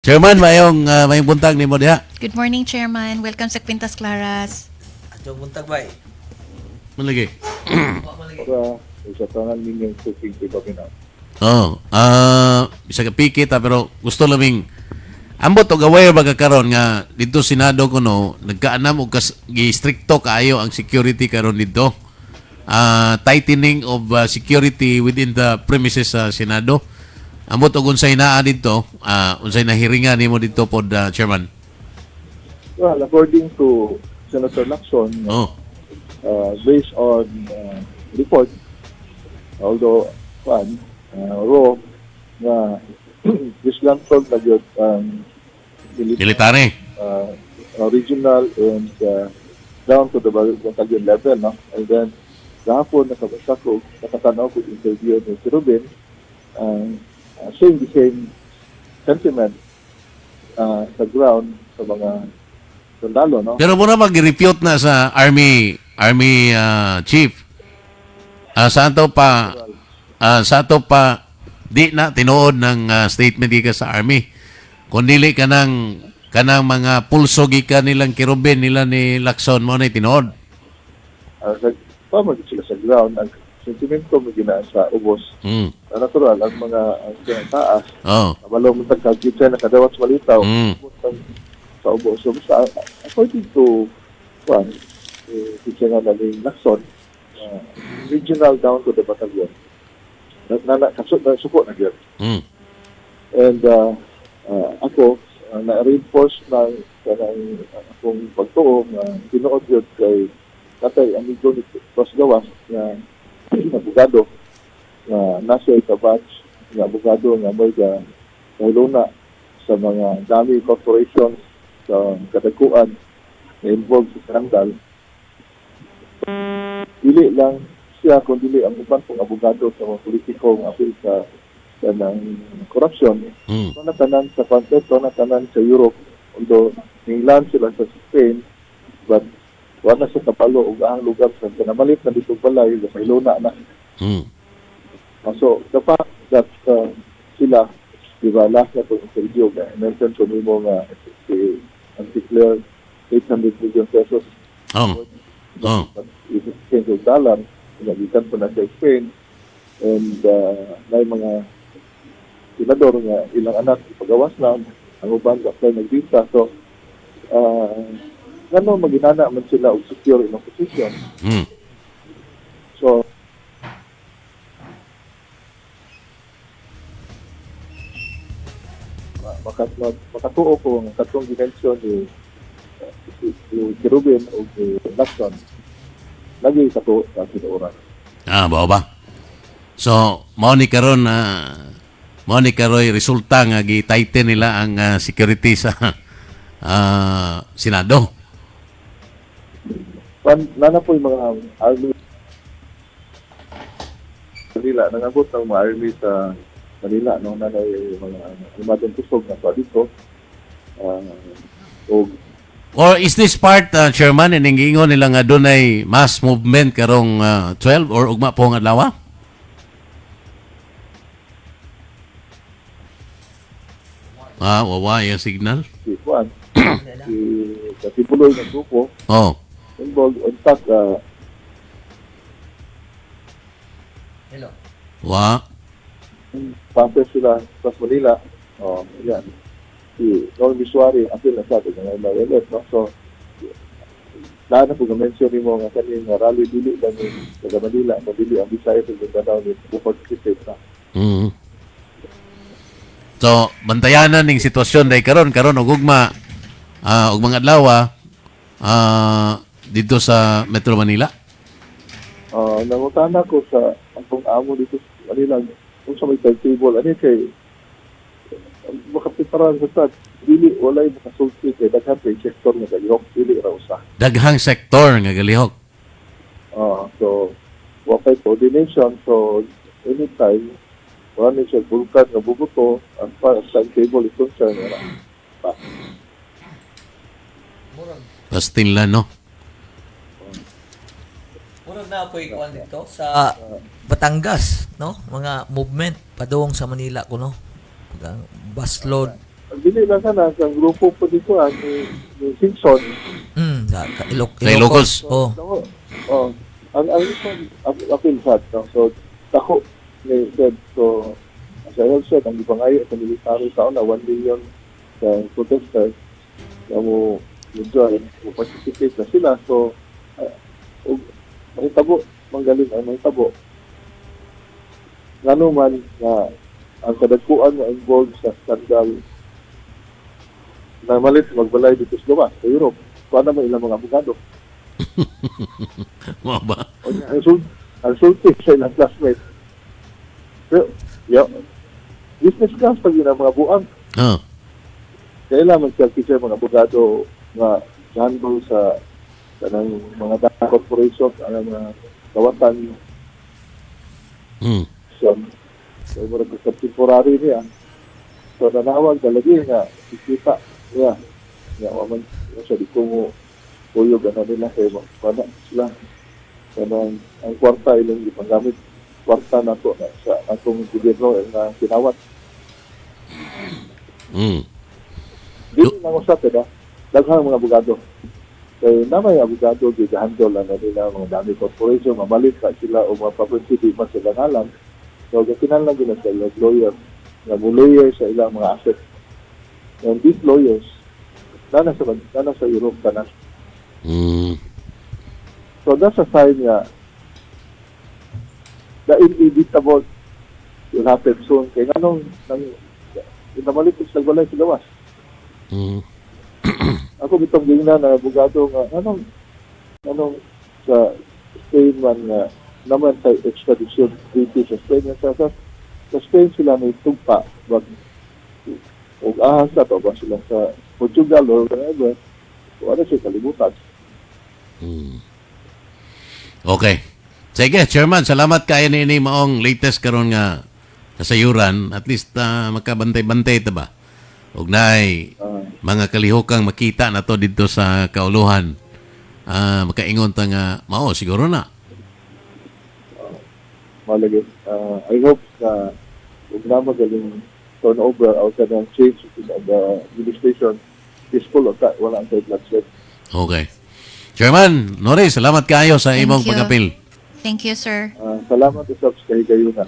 Chairman, mayong buntag ni mo diha. Good morning, Chairman. Welcome sa Quintas Claras. Atong buntag bay. Malagi. Para sa tangan ninyong cooking kay Babina. Oh, bisa ka pikit pero gusto laming ambot og aware ba karon nga dito Senado kuno nagkaanam og gi-stricto kaayo ang security karon dito. Tightening of security within the premises sa Senado. Ambot og unsay naa dito, unsay nahiringan nimo dito pod Chairman. Well, according to Senator Lacson, Oh. based on report, although raw na disgruntled na yun Military. regional and down to the battalion level, no? And then kahapon nakabasa ko, nakatanaw ko interview ni si Ruben, saying the same sentiment sa ground sa mga sundalo, no? Pero muna mag-repute na sa Army Chief. Sa ato pa di na tinuod ng statement gikan sa Army. Kung dili kanang mga pulso gikan nilang Kirubin nila ni Lacson mo na tinuod. Pamag sila sa ground, ang sentimento mo gina sa ubos. Natural, ang mga taas, Oh. abalaw mo tagkagit na kadawat sa malitaw, sa ubos. So, according to teacher nga namin Lacson, regional down to the battalion, suko na yun. And ako, na-reinforce na akong pagtuo na tinuod yun kay Tatay Amigo ni Ros Gawas na abogado na nasa itabatch na abogado na may kahiluna sa mga dami corporations sa kadakuan na involved sa skandal. Dili lang siya, kung dili ang uban pong abogado sa mga politiko ng apil sa ng corruption. Ito na tanan sa Pantet, ito na tanan sa Europe, although nilan sila sa Spain, but wala sa kapalo o ang lugar sa pinamalit na dito balay, may luna na. So, the fact that sila, di ba, last na itong interview, mention ko nimo nga si Anticlair, 800 million pesos. Exchange of dollar, pinagitan po na sa Spain, and may mga senador nga ilang anak ipagawas na, ang uban apply nagbita. So, gano'n maginana man sila og secure in opposition. So, makatuo ko ang katong dimensyon ni Ruben o ni Lacson. Lagi katuo sa sinuoran. Bao ba? So, mao ni karon resulta nga gi-tighten nila ang security sa Senado. Nana po yung mga army Manila, nangabot ng mga army sa Manila, no? Nanay mga alimadong kusog na pa dito. Or is this part, Chairman, iningingon nila nga doon ay mass movement karong 12 or ugma po nga adlaw? Wawa yung signal. Si Juan, si Katipuloy ng grupo, Oh. involved. In fact, Hello. pamper sila sa Manila. Yan. Si Noel Misuari, apil na sa atin, ng LF, no? So, lahat na po na-mention mo nga kanin nga rally dili lang yung taga Manila, mabili ang Bisaya sa Mindanao ni Bukod State na. So, bantayanan ning sitwasyon dahil karon og ugma og mga adlaw dito sa Metro Manila. Nangutana ko sa akong amo dito sa Manila, kung sa may timetable, ano kay makapiparan sa tag, dili, walay makasulti kay daghan kay sektor nga galihok, dili raw sa. Daghang sektor nga galihok. So, wakay coordination, so anytime, wala niya siya bulkan nga bubuto, ang timetable is concerned, wala. Pastil na, no? Murag na po ikuan dito sa Batangas, no? Mga movement padung sa Manila kuno. Bus load. dili lang ka na, ang grupo po dito, ni Simpson. Sa Ilocos. Oh. Ang appeal sad, no? So, tako, ni said, so, as I have said, ang ipangayo sa military taon na 1 million sa protesters na mo join, mo participate na sila. So, mahitabo, manggaling ang mahitabo. Ngano man na ang kadagkuan na involved sa skandal na malit magbalay dito sa gawas, sa Europe. Kuha naman ilang mga abogado. Mga ba? Ang sulti sa ilang classmates. Pero, business class pag yun ang mga buang. Oh. Kailangan mag-calculate mga abogado nga handle sa kanang mga data corporation, ang mga kawatan. So, murag sa temporary niya. So, nanawag talagi nga, ikita niya. Nga, waman, siya di ko mo puyog na nila kaya wala sila. Kaya ang kwarta ilang ipanggamit, kwarta na to sa atong gobyerno na kinawat. Di na usap na, daghang mga abogado. Kaya namay abogado, gigahandol na nila mga dami corporation, mamalit ka sila o mga province, di man sila ngalan. So, gatinan lang din sa ilang lawyer, na lawyer sa ilang mga assets. And these lawyers, nana sa Europe ka na. So, that's a sign nga, the inevitable will happen soon. Kaya nang inamalit sa balay sa gawas. Ako bitong gina na abogado nga, anong sa Spain man nga, naman sa extradition treaty sa Spain sa Spain sila may tugpa wag o ahas na to ba sila sa Portugal or whatever wala siya kalibutan. Okay. Sige, Chairman, salamat kayo ni maong latest karon nga kasayuran. At least makabantay-bantay ito ba? Huwag na'y mga kalihokang makita na to dito sa kauluhan. Makaingon ta nga, siguro na. Malagay. I hope na huwag na magaling turnover o kanang change in the administration peaceful o wala ang bloodshed. Okay. Chairman, Nori, salamat kayo sa imong you. pag-apil. Thank you, sir. Salamat usap sa higayunan.